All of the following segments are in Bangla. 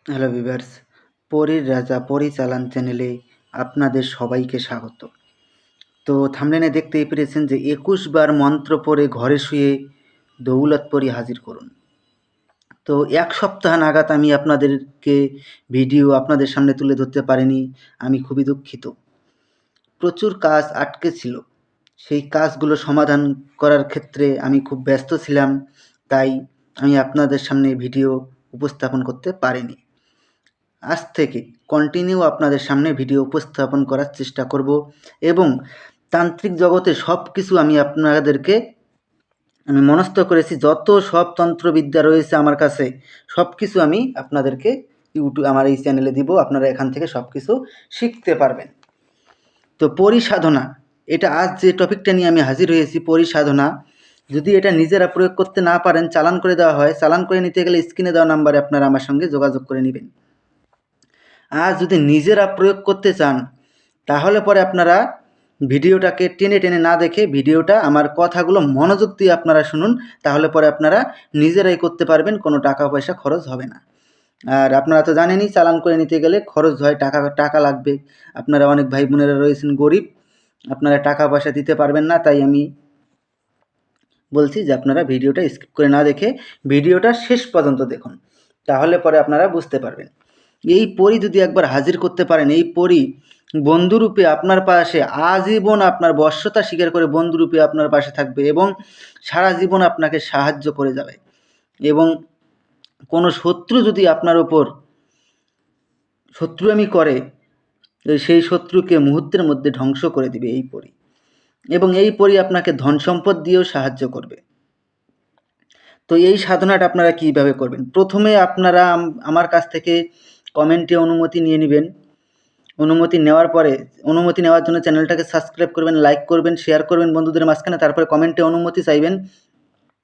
হ্যালো ভিউয়ার্স, পরীর রাজা পরিচালন চ্যানেলে আপনাদের সবাইকে স্বাগত। তো থাম্বনেলে দেখতেই পেরেছেন যে ২১ বার মন্ত্র পড়ে ঘরে শুয়ে দৌলতপরি হাজির করুন। তো এক সপ্তাহ নাগাদ আমি আপনাদেরকে ভিডিও আপনাদের সামনে তুলে ধরতে পারিনি, আমি খুবই দুঃখিত। প্রচুর কাজ আটকে ছিল, সেই কাজগুলো সমাধান করার ক্ষেত্রে আমি খুব ব্যস্ত ছিলাম, তাই আমি আপনাদের সামনে ভিডিও উপস্থাপন করতে পারিনি। আজ থেকে কন্টিনিউ আপনাদের সামনে ভিডিও উপস্থাপন করার চেষ্টা করব এবং তান্ত্রিক জগতে সব কিছু আমি আপনাদেরকে মনস্থ করেছি। যত সব তন্ত্রবিদ্যা রয়েছে আমার কাছে সব কিছু আমি আপনাদেরকে আমার এই চ্যানেলে দিব। আপনারা এখান থেকে সব কিছু শিখতে পারবেন। তো পরিসাধনা, এটা আজ যে টপিকটা নিয়ে আমি হাজির হয়েছি, পরিসাধনা। যদি এটা নিজেরা প্রয়োগ করতে না পারেন, চালান করে দেওয়া হয়। চালান করে নিতে গেলে স্ক্রিনে দেওয়া নাম্বারে আপনারা আমার সঙ্গে যোগাযোগ করে নেবেন। আর যদি নিজেরা প্রয়োগ করতে চান তাহলে পরে আপনারা ভিডিওটাকে টেনে টেনে না দেখে ভিডিওটা আমার কথাগুলো মনোযোগ দিয়ে আপনারা শুনুন, তাহলে পরে আপনারা নিজেরাই করতে পারবেন, কোনো টাকা পয়সা খরচ হবে না। আর আপনারা তো জানেনই চালান করে নিতে গেলে খরচ হয়, টাকা লাগবে। আপনারা অনেক ভাই বোনেরা রয়েছেন গরিব, আপনারা টাকা পয়সা দিতে পারবেন না, তাই আমি বলছি যে আপনারা ভিডিওটা স্কিপ করে না দেখে ভিডিওটা শেষ পর্যন্ত দেখুন, তাহলে পরে আপনারা বুঝতে পারবেন। এই পরী যদি একবার হাজির করতে পারেন, এই পরী বন্ধুরূপে আপনার পাশে আজীবন আপনার বশ্যতা স্বীকার করে বন্ধুরূপে আপনার পাশে থাকবে এবং সারা জীবন আপনাকে সাহায্য করে যাবে। এবং কোনো শত্রু যদি আপনার ওপর শত্রুয়ামি করে, সেই শত্রুকে মুহূর্তের মধ্যে ধ্বংস করে দিবে এই পরী। এবং এই পরী আপনাকে ধন সম্পদ দিয়েও সাহায্য করবে। তো এই সাধনাটা আপনারা কীভাবে করবেন? প্রথমে আপনারা আমার কাছ থেকে কমেন্টে অনুমতি নিয়ে নেবেন। অনুমতি নেওয়ার পরে, অনুমতি নেওয়ার জন্য চ্যানেলটাকে সাবস্ক্রাইব করবেন, লাইক করবেন, শেয়ার করবেন বন্ধুদের মাঝখানে, তারপরে কমেন্টে অনুমতি চাইবেন,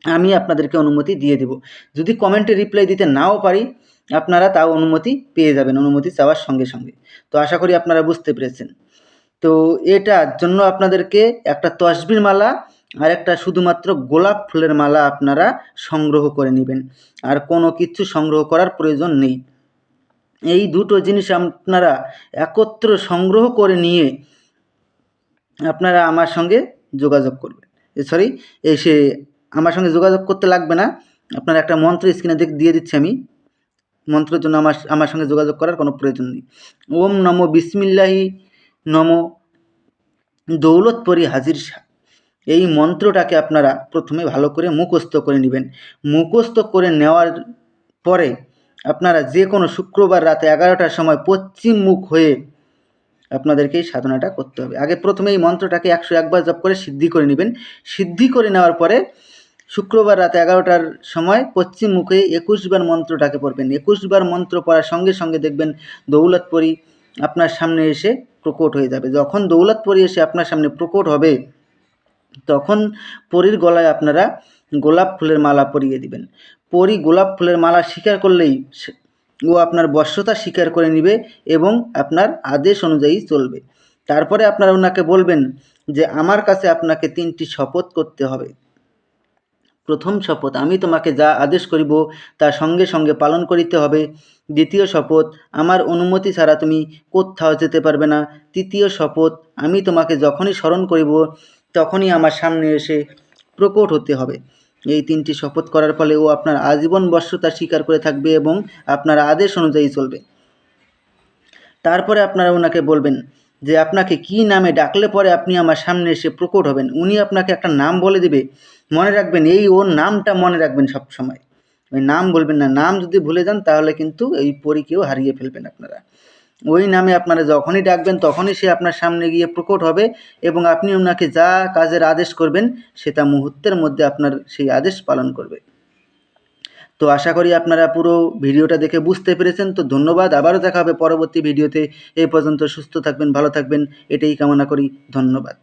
আমি আপনাদেরকে অনুমতি দিয়ে দেব। যদি কমেন্টে রিপ্লাই দিতে নাও পারি, আপনারা তাও অনুমতি পেয়ে যাবেন অনুমতি চাওয়ার সঙ্গে সঙ্গে। তো আশা করি আপনারা বুঝতে পেরেছেন। তো এটার জন্য আপনাদেরকে একটা তসবির মালা আর একটা শুধুমাত্র গোলাপ ফুলের মালা আপনারা সংগ্রহ করে নেবেন, আর কোনো কিছু সংগ্রহ করার প্রয়োজন নেই। এই দুটো জিনিস আপনারা একত্র সংগ্রহ করে নিয়ে আপনারা আমার সঙ্গে যোগাযোগ করবেন। আমার সঙ্গে যোগাযোগ করতে লাগবে না, আপনারা একটা মন্ত্র স্ক্রিনে দিয়ে দিচ্ছি আমি। মন্ত্রের জন্য আমার সঙ্গে যোগাযোগ করার কোনো প্রয়োজন নেই। ওম নমো বিসমিল্লাহি নমো দৌলতপরি হাজির শাহ, এই মন্ত্রটাকে আপনারা প্রথমে ভালো করে মুখস্থ করে নেবেন। মুখস্থ করে নেওয়ার পরে আপনারা যে কোনো শুক্রবার রাতে 11টার সময় পশ্চিম মুখ হয়ে আপনাদেরকে এই সাধনাটা করতে হবে। আগে প্রথমে এই মন্ত্রটাকে 101 বার জপ করে সিদ্ধি করে নেবেন। সিদ্ধি করে নেওয়ার পরে শুক্রবার রাতে 11টার সময় পশ্চিম মুখে 21 বার মন্ত্রটাকে পড়বেন। 21 বার মন্ত্র পড়ার সঙ্গে সঙ্গে দেখবেন দৌলতপরি আপনার সামনে এসে প্রকট হয়ে যাবে। যখন দৌলতপরি এসে আপনার সামনে প্রকট হবে, তখন পরীর গলায় আপনারা গোলাপ ফুলের মালা পরিয়ে দিবেন। পরী গোলাপ ফুলের মালা স্বীকার করলেই ও আপনার বশ্যতা স্বীকার করে নেবে এবং আপনার আদেশ অনুযায়ী চলবে। তারপরে আপনারা ওনাকে বলবেন যে আমার কাছে আপনাকে 3টি শপথ করতে হবে। প্রথম শপথ, আমি তোমাকে যা আদেশ করিব তা সঙ্গে সঙ্গে পালন করিতে হবে। দ্বিতীয় শপথ, আমার অনুমতি ছাড়া তুমি কোথাও যেতে পারবে না। তৃতীয় শপথ, আমি তোমাকে যখনই স্মরণ করিব তখনই আমার সামনে এসে প্রকট হতে হবে। এই 3টি শপথ করার ফলে ও আপনার আজীবন বশ্যতা স্বীকার করে থাকবে এবং আপনার আদেশ অনুযায়ী চলবে। তারপরে আপনারা ওনাকে বলবেন যে আপনাকে কি নামে ডাকলে পরে আপনি আমার সামনে এসে প্রকট হবেন। উনি আপনাকে একটা নাম বলে দেবে, মনে রাখবেন, এই ওর নামটা মনে রাখবেন সব সময়। ওই নাম বলবেন না, নাম যদি ভুলে যান তাহলে কিন্তু এই পরীকেও হারিয়ে ফেলবেন আপনারা। ওই নামে আপনারা যখনই ডাকবেন তখনই সে আপনার সামনে গিয়ে প্রকট হবে এবং আপনি ওনাকে যা কাজের আদেশ করবেন সেটা মুহূর্তের মধ্যে আপনার সেই আদেশ পালন করবে। তো আশা করি আপনারা পুরো ভিডিওটা দেখে বুঝতে পেরেছেন। তো ধন্যবাদ, আবারও দেখা হবে পরবর্তী ভিডিওতে। এই পর্যন্ত সুস্থ থাকবেন, ভালো থাকবেন, এটাই কামনা করি। ধন্যবাদ।